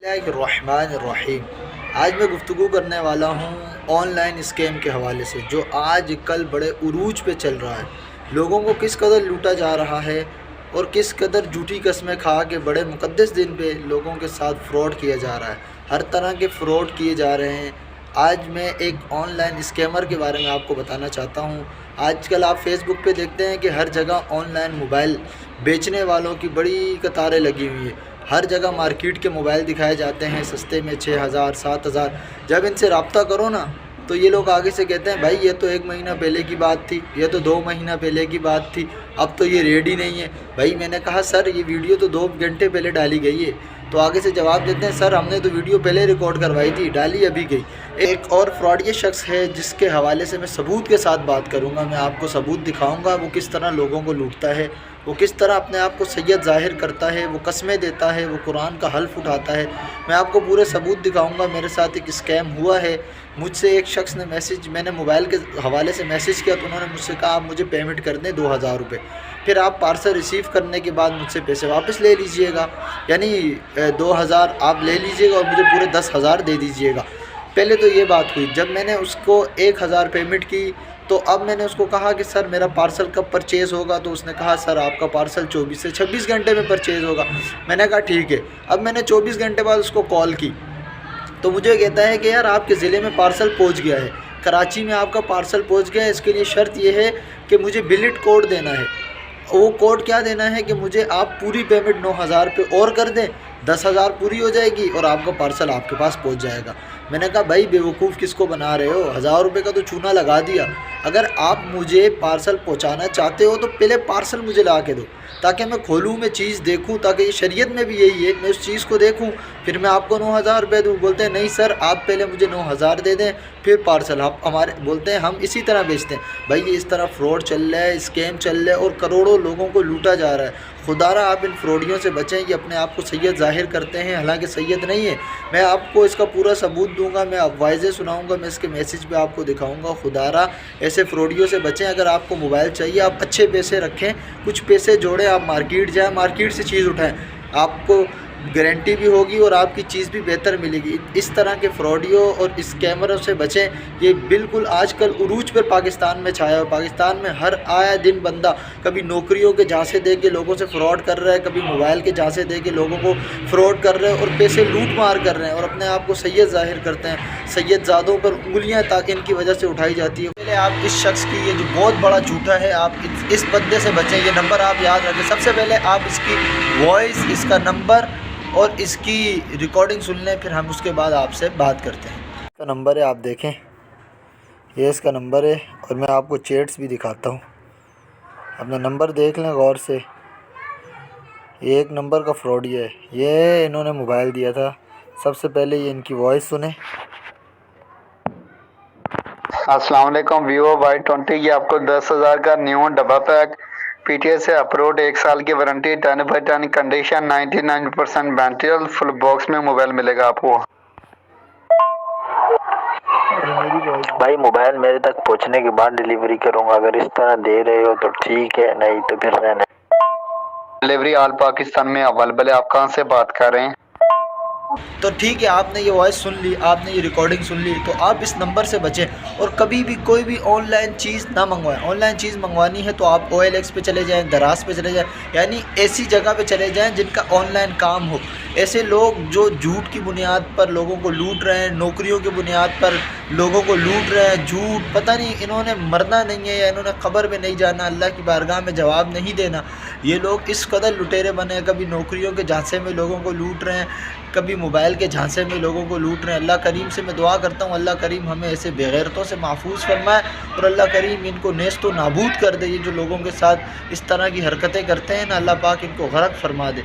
الرحمن الرحیم۔ آج میں گفتگو کرنے والا ہوں آن لائن اسکیم کے حوالے سے، جو آج کل بڑے عروج پہ چل رہا ہے۔ لوگوں کو کس قدر لوٹا جا رہا ہے اور کس قدر جھوٹی قسمیں کھا کے بڑے مقدس دن پہ لوگوں کے ساتھ فراڈ کیا جا رہا ہے۔ ہر طرح کے فراڈ کیے جا رہے ہیں۔ آج میں ایک آن لائن اسکیمر کے بارے میں آپ کو بتانا چاہتا ہوں۔ آج کل آپ فیس بک پہ دیکھتے ہیں کہ ہر جگہ آن لائن موبائل بیچنے والوں کی بڑی قطاریں لگی ہوئی ہیں۔ ہر جگہ مارکیٹ کے موبائل دکھائے جاتے ہیں سستے میں 6,000 7,000۔ جب ان سے رابطہ کرو نا تو یہ لوگ آگے سے کہتے ہیں بھائی یہ تو 1 مہینہ پہلے کی بات تھی، یہ تو 2 مہینہ پہلے کی بات تھی، اب تو یہ ریڈی نہیں ہے۔ بھائی میں نے کہا سر یہ ویڈیو تو 2 گھنٹے پہلے ڈالی گئی ہے، تو آگے سے جواب دیتے ہیں سر ہم نے تو ویڈیو پہلے ریکارڈ کروائی تھی، ڈالی ابھی گئی۔ ایک اور فراڈ یہ شخص ہے جس کے حوالے سے میں ثبوت کے ساتھ بات کروں گا۔ میں آپ کو ثبوت دکھاؤں گا وہ کس طرح لوگوں کو لوٹتا ہے، وہ کس طرح اپنے آپ کو سید ظاہر کرتا ہے، وہ قسمیں دیتا ہے، وہ قرآن کا حلف اٹھاتا ہے۔ میں آپ کو پورے ثبوت دکھاؤں گا۔ میرے ساتھ ایک اسکیم ہوا ہے۔ مجھ سے ایک شخص نے میں نے موبائل کے حوالے سے میسیج کیا تو انہوں نے مجھ سے کہا آپ مجھے پیمنٹ کر دیں 2,000 روپے، پھر آپ پارسل ریسیو کرنے کے بعد مجھ سے پیسے واپس لے لیجئے گا، یعنی 2,000 آپ لے لیجئے گا اور مجھے پورے 10,000 دے دیجئے گا۔ پہلے تو یہ بات ہوئی۔ جب میں نے اس کو 1,000 پیمنٹ کی تو اب میں نے اس کو کہا کہ سر میرا پارسل کب پرچیز ہوگا، تو اس نے کہا سر آپ کا پارسل 24 سے 26 گھنٹے میں پرچیز ہوگا۔ میں نے کہا ٹھیک ہے۔ اب میں نے 24 گھنٹے بعد اس کو کال کی تو مجھے کہتا ہے کہ یار آپ کے ضلع میں پارسل پہنچ گیا ہے، کراچی میں آپ کا پارسل پہنچ گیا ہے، اس کے لیے شرط یہ ہے کہ مجھے بلٹ کوڈ دینا ہے۔ وہ کوڈ کیا دینا ہے کہ مجھے آپ پوری پیمنٹ 9,000 پہ اور کر دیں، 10,000 پوری ہو جائے گی اور آپ کا پارسل آپ کے پاس پہنچ جائے گا۔ میں نے کہا بھائی بیوقوف کس کو بنا رہے ہو، 1,000 روپے کا تو چونا لگا دیا۔ اگر آپ مجھے پارسل پہنچانا چاہتے ہو تو پہلے پارسل مجھے لا کے دو تاکہ میں کھولوں، میں چیز دیکھوں، تاکہ یہ شریعت میں بھی یہی ہے میں اس چیز کو دیکھوں، پھر میں آپ کو 9,000 روپے دوں۔ بولتے ہیں نہیں سر آپ پہلے مجھے 9,000 دے دیں پھر پارسل۔ آپ ہمارے بولتے ہیں ہم اسی طرح بیچتے ہیں۔ بھائی یہ اس طرح فراڈ چل رہا ہے، اسکیم چل رہا ہے اور کروڑوں لوگوں کو لوٹا جا رہا ہے۔ خدا را آپ ان فراڈیوں سے بچیں۔ یہ اپنے آپ کو سید ظاہر کرتے ہیں، حالانکہ سید نہیں ہے۔ میں آپ کو اس کا پورا ثبوت دوں گا، میں واضح سناؤں گا، میں اس کے میسیج پہ آپ کو دکھاؤں گا۔ خدا را ایسے فراڈیوں سے بچیں۔ اگر آپ کو موبائل چاہیے آپ اچھے پیسے رکھیں، کچھ پیسے جوڑیں، آپ مارکیٹ جائیں، مارکیٹ سے چیز اٹھائیں، آپ کو گارنٹی بھی ہوگی اور آپ کی چیز بھی بہتر ملے گی۔ اس طرح کے فراڈیوں اور اسکیمروں سے بچیں۔ یہ بالکل آج کل عروج پر پاکستان میں چھایا ہوا۔ پاکستان میں ہر آیا دن بندہ کبھی نوکریوں کے جھانسے دے کے لوگوں سے فراڈ کر رہا ہے، کبھی موبائل کے جھانسے دے کے لوگوں کو فراڈ کر رہے ہیں اور پیسے لوٹ مار کر رہے ہیں اور اپنے آپ کو سید ظاہر کرتے ہیں۔ سید زادوں پر انگلیاں تاکہ ان کی وجہ سے اٹھائی جاتی ہے۔ پہلے آپ اس شخص کی یہ جو بہت بڑا جھوٹا ہے، آپ اس بندے سے بچیں۔ یہ نمبر آپ یاد رکھیں۔ سب سے پہلے آپ اس کی وائس، اس کا نمبر اور اس کی ریکارڈنگ سن لیں، پھر ہم اس کے بعد آپ سے بات کرتے ہیں۔ اس کا نمبر ہے، آپ دیکھیں یہ اس کا نمبر ہے اور میں آپ کو چیٹس بھی دکھاتا ہوں۔ اپنا نمبر دیکھ لیں غور سے۔ یہ ایک نمبر کا فراڈ ہے، یہ انہوں نے موبائل دیا تھا۔ سب سے پہلے یہ ان کی وائس سنیں۔ السلام علیکم ویوو Y20، یہ آپ کو 10,000 کا نیو ڈبہ پیک پی ٹی ایس سے اپروڈ، 1 سال کی وارنٹی، 10/10 کنڈیشن، 99% بیٹری، فل باکس میں موبائل ملے گا آپ کو۔ بھائی موبائل میرے تک پہنچنے کے بعد ڈیلیوری کروں گا، اگر اس طرح دے رہے ہو تو ٹھیک ہے، نہیں تو پھر رہنے۔ ڈیلیوری آل پاکستان میں اویلیبل ہے۔ آپ کہاں سے بات کر رہے ہیں؟ تو ٹھیک ہے، آپ نے یہ وائس سن لی، آپ نے یہ ریکارڈنگ سن لی، تو آپ اس نمبر سے بچیں اور کبھی بھی کوئی بھی آن لائن چیز نہ منگوائیں۔ آن لائن چیز منگوانی ہے تو آپ OLX پہ چلے جائیں، دراز پہ چلے جائیں، یعنی ایسی جگہ پہ چلے جائیں جن کا آن لائن کام ہو۔ ایسے لوگ جو جھوٹ کی بنیاد پر لوگوں کو لوٹ رہے ہیں، نوکریوں کی بنیاد پر لوگوں کو لوٹ رہے ہیں، جھوٹ، پتہ نہیں انہوں نے مرنا نہیں ہے یا انہوں نے قبر میں نہیں جانا، اللہ کی بارگاہ میں جواب نہیں دینا۔ یہ لوگ اس قدر لٹیرے بنے ہیں، کبھی نوکریوں کے جھانسے میں لوگوں کو لوٹ رہے ہیں، کبھی موبائل کے جھانسے میں لوگوں کو لوٹ رہے ہیں۔ اللہ کریم سے میں دعا کرتا ہوں اللہ کریم ہمیں ایسے بے غیرتوں سے محفوظ فرمائے اور اللہ کریم ان کو نیست و نابود کر دے۔ یہ جو لوگوں کے ساتھ اس طرح کی حرکتیں کرتے ہیں نا، اللہ پاک ان کو غرق فرما دے۔